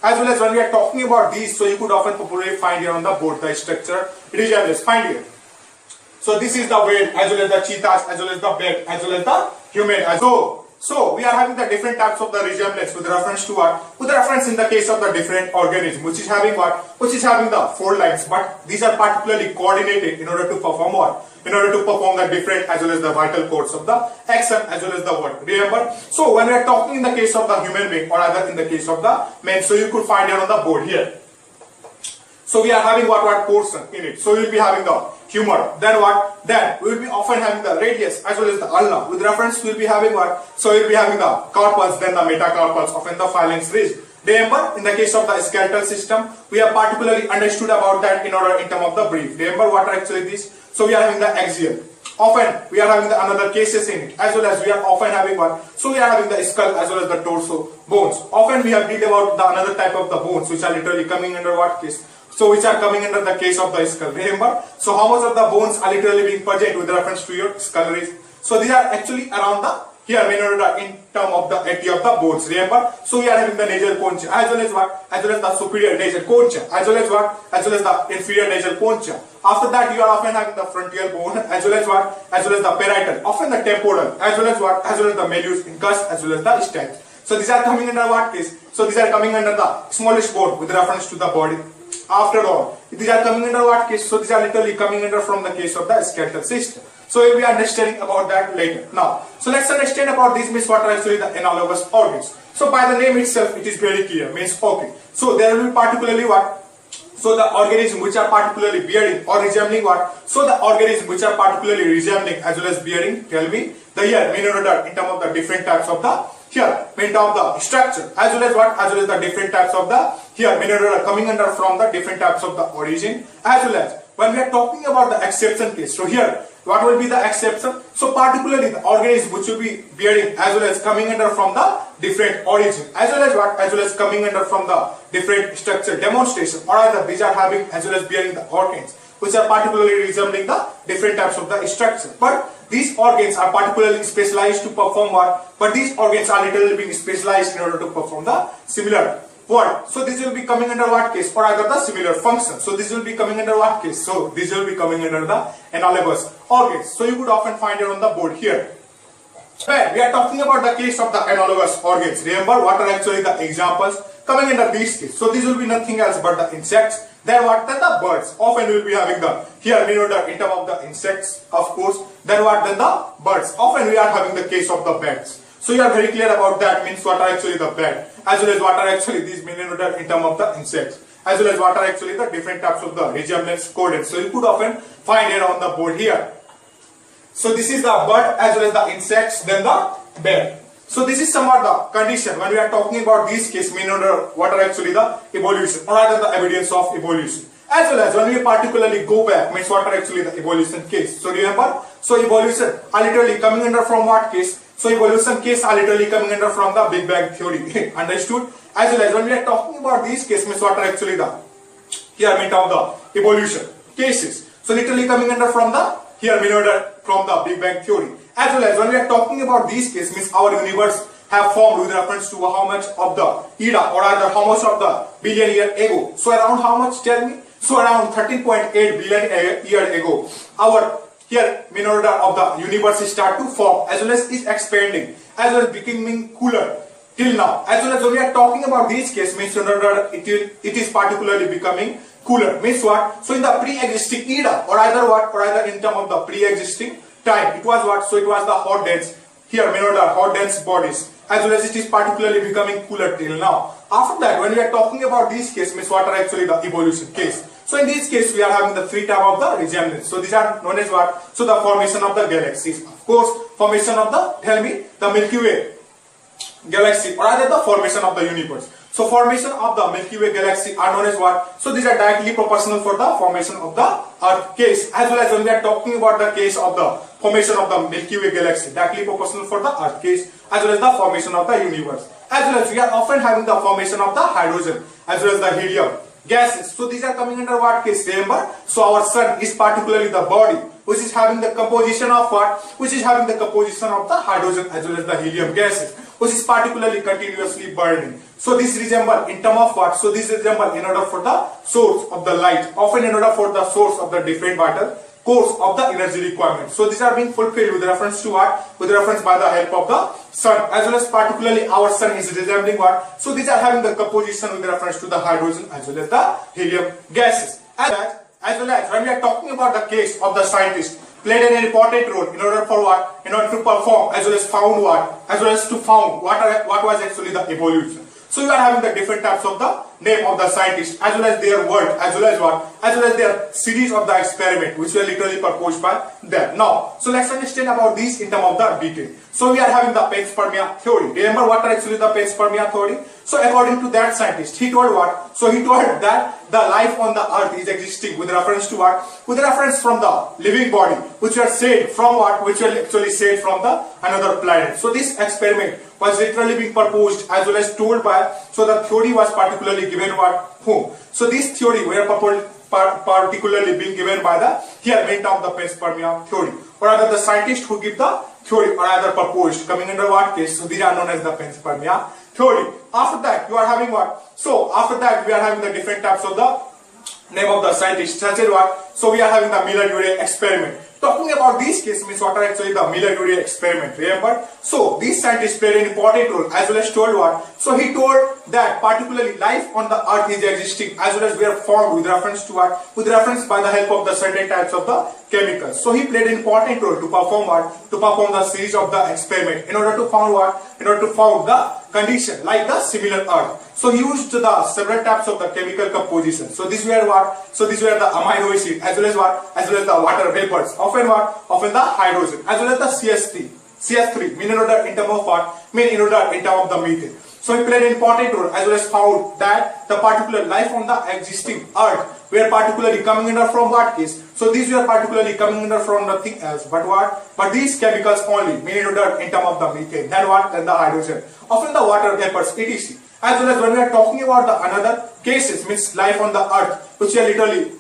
as well as when we are talking about these, so you could often popularly find here on the board the structure resemblance. Find here. So this is the whale, as well as the cheetahs, as well as the bat, as well as the human. So we are having the different types of the resemblance with reference to what? With reference in the case of the different organism, which is having what? Which is having the 4 lines, but these are particularly coordinated in order to perform what? In order to perform the different as well as the vital codes of the action as well as the word. Remember? So when we are talking in the case of the human being or rather in the case of the man, so you could find it on the board here. So we are having what portion in it. So we will be having the humor. Then what? Then we will be often having the radius as well as the ulna. With reference, we will be having what? So we will be having the carpals, then the metacarpals, often the phalanx ridge. Remember, in the case of the skeletal system, we have particularly understood about that in terms of the brief. Remember what are actually this? So we are having the axial. Often we are having the another cases in it, as well as we are often having what? So we are having the skull as well as the torso bones. Often we have read about the another type of the bones which are literally coming under what case? So which are coming under the case of the skull. Remember? So how much of the bones are literally being present with reference to your skull ridge? So these are actually around the here in term of the area of the bones. Remember? So we are having the nasal concha as well as what? As well as the superior nasal concha as well as what? As well as the inferior nasal concha. After that you are often having the frontal bone as well as what? As well as the parietal. Often the temporal as well as what? As well as the malleus incus as well as the stapes. So these are coming under what case? So these are coming under the smallest bone with reference to the body. After all, these are coming under what case? So these are literally coming under from the case of the skeletal system. So we'll be understanding about that later. Now, so let's understand about these means what are actually the analogous organs. So by the name itself, it is very clear. Means okay. So there will be particularly what? So the organism which are particularly bearing or resembling what? So the organism which are particularly resembling as well as bearing, tell me the here in terms of the different types of the here in terms of the structure as well as what? As well as the different types of the here coming under from the different types of the origin as well as when we are talking about the exception case. So here what will be the exception? So particularly the organism which will be bearing as well as coming under from the different origin as well as what? As well as coming under from the different structure demonstration or either these are having as well as bearing the organs which are particularly resembling the different types of the structure. But these organs are particularly specialized to perform what? But these organs are literally being specialized in order to perform the similar what? So this will be coming under what case? Or either the similar function. So this will be coming under what case? So this will be coming under the analogous organs. So you could often find it on the board here. When we are talking about the case of the analogous organs, remember what are actually the examples coming under these cases. So this will be nothing else but the insects. Then what? Then the birds. Often we will be having the here in terms of the insects, of course. Then what? Then the birds. Often we are having the case of the bats. So you are very clear about that. Means what are actually the bat as well as what are actually these in terms of the insects as well as what are actually the different types of the resemblance coded. So you could often find it on the board here. So this is the bird as well as the insects, then the bat. So this is somewhat the condition when we are talking about these cases what are actually the evolution or rather the evidence of evolution. As well as when we particularly go back, means what are actually the evolution case. So remember, so evolution are literally coming under from what case? So evolution case are literally coming under from the Big Bang theory. Understood? As well as when we are talking about these cases, means what are actually the here of the evolution cases. So literally coming under from the here from the Big Bang theory. As well as when we are talking about these cases, means our universe have formed with reference to how much of the era or rather how much of the billion year ago. So around how much, tell me? So around 13.8 billion year ago, our here of the universe start to form as well as is expanding as well as becoming cooler till now. As well as when we are talking about these cases, means it is particularly becoming cooler. Means what? So in the pre-existing era or either what? Or either in terms of the pre-existing time, it was what? So it was the hot dense here hot dense bodies as well as it is particularly becoming cooler till now. After that, when we are talking about these cases, means what are actually the evolution case. So in this case, we are having the 3 types of the resemblance. So these are known as what? So the formation of the galaxies. Of course, formation of the, tell me, the Milky Way galaxy or rather the formation of the universe. So formation of the Milky Way galaxy are known as what? So these are directly proportional for the formation of the Earth case. As well as when we are talking about the case of the formation of the Milky Way galaxy, directly proportional for the Earth case as well as the formation of the universe. As well as we are often having the formation of the hydrogen as well as the helium gases. So these are coming under what case? Remember, so our sun is particularly the body which is having the composition of what? Which is having the composition of the hydrogen as well as the helium gases, which is particularly continuously burning. So this resemble in term of what? So this resemble in order for the source of the light, often in order for the source of the different vital course of the energy requirement. So these are being fulfilled with reference to what? With reference by the help of the sun, as well as particularly our sun is resembling what? So these are having the composition with reference to the hydrogen as well as the helium gases. As well as when we are talking about the case of the scientist played an important role in order for what? In order to perform as well as found what? As well as to found what was actually the evolution. So you are having the different types of the name of the scientist as well as their work as well as what? As well as their series of the experiment which were literally proposed by them. Now, so let's understand about these in terms of the detail. So we are having the panspermia theory. Remember what are actually the panspermia theory? So according to that scientist, he told what? So he told that the life on the earth is existing with reference to what? With reference from the living body which were said from what? Which were actually said from the another planet. So this experiment was literally being proposed as well as told by, so the theory was particularly given what? Whom? So this theory were particularly being given by the here main term the panspermia theory, or rather the scientist who give the theory or rather proposed coming under what case? So these are known as the panspermia theory. After that you are having what? So after that we are having the different types of the name of the scientist such as what? So we are having the Miller-Urey experiment. Talking about these cases means what are actually the Miller-Urey experiment, remember? So these scientists played an important role as well as told what? So he told that particularly life on the earth is existing as well as we are formed with reference to what? With reference by the help of the certain types of the chemicals. So he played an important role to perform what? To perform the series of the experiment in order to found what? In order to found the condition like the similar earth. So he used the several types of the chemical composition. So these were what? So these were the amino acid as well as what? As well as the water vapors. Often what? Often the hydrogen as well as the CS3 mean in order in term of what? Mean in order in term of the methane. So he played an important role as well as found that the particular life on the existing earth were particularly coming under from what case? So these were particularly coming under from nothing else but what? But these chemicals only mean in order in term of the methane. Then what? Then the hydrogen. Often the water vapors etc. As well as when we are talking about the another cases means life on the earth which are literally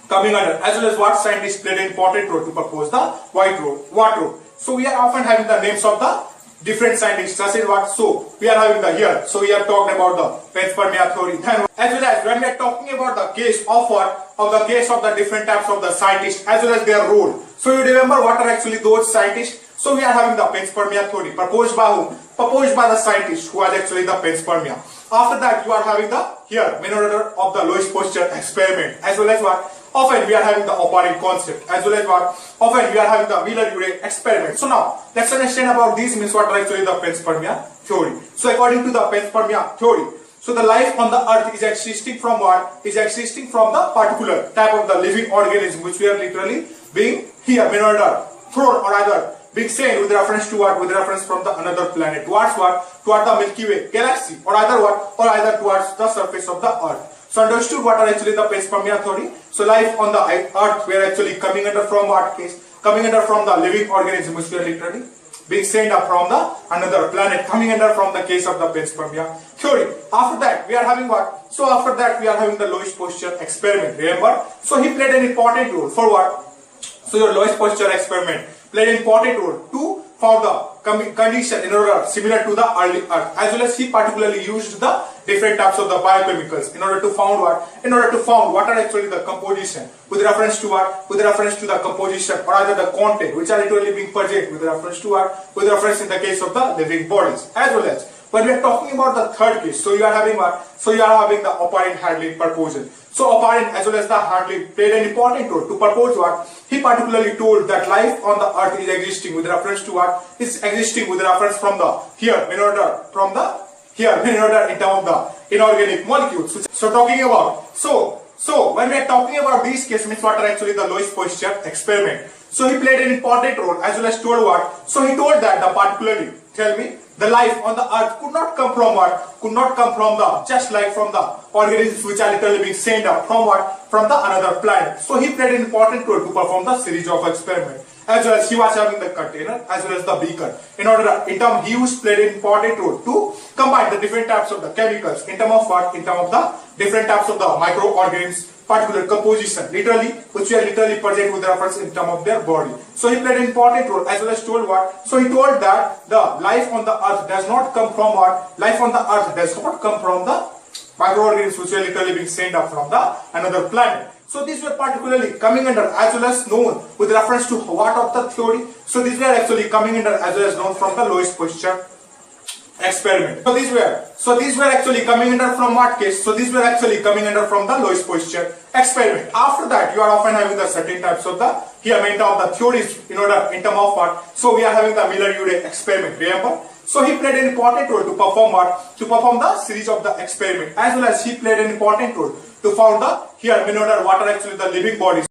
coming under as well as what scientists played an important role to propose the water. So we are often having the names of the different scientists such as what? So we are having the here. So we have talked about the panspermia theory. Then as well as when we are talking about the case of what? Of the case of the different types of the scientists as well as their role. So you remember what are actually those scientists? So we are having the panspermia theory proposed by whom? Proposed by the scientist who was actually the panspermia. After that you are having the here main order of the lowest posture experiment as well as what? Often we are having the operant concept as well as what? Often we are having the Miller-Urey experiment. So now let's understand about these means what are actually the panspermia theory. So according to the panspermia theory, so the life on the earth is existing from what? Is existing from the particular type of the living organism which we are literally being here main order thrown or rather being sent with reference to what? With reference from the another planet towards what? Towards the Milky Way galaxy or either what? Or either towards the surface of the earth. So understood what are actually the panspermia theory? So life on the earth we are actually coming under from what case? Coming under from the living organism which we are literally being sent up from the another planet, coming under from the case of the panspermia theory. After that we are having what? So after that we are having the lowest posture experiment, remember? So he played an important role for what? So your lowest posture experiment played an important role to found the condition in order similar to the early earth as well as he particularly used the different types of the biochemicals in order to found what? In order to found what are actually the composition with reference to what? With reference to the composition or either the content which are literally being present with reference to what? With reference in the case of the living bodies as well as when we are talking about the third case. So you are having what? So you are having the operant Hadley proposal. So operant as well as the Hadley played an important role to propose what? He particularly told that life on the earth is existing with reference to what? Is existing with reference from the here in order from the here in order in terms of the inorganic molecules. So talking about so when we are talking about these cases means what are actually the lowest posture experiment. So he played an important role as well as told what? So he told that the particularly tell me the life on the earth could not come from what? Could not come from the just like from the organisms which are literally being sent up from what? From the another planet. So he played an important role to perform the series of experiment as well as he was having the container as well as the beaker. In order in term he used played an important role to combine the different types of the chemicals in term of what? In term of the different types of the microorganisms particular composition, literally, which we are literally project with reference in terms of their body. So he played an important role, as well as told what? So he told that the life on the earth does not come from what? Life on the earth does not come from the microorganisms which were literally being sent up from the another planet. So these were particularly coming under as well as known with reference to what of the theory. So these were actually coming under as well as known from the lowest posture experiment. So these were actually coming under from what case? So these were actually coming under from the lowest posture experiment. After that, you are often having the certain types of the here main of the theories in order in term of what? So we are having the Miller-Urey experiment. Remember? So he played an important role to perform what? To perform the series of the experiment, as well as he played an important role to found the here in order what are actually the living bodies.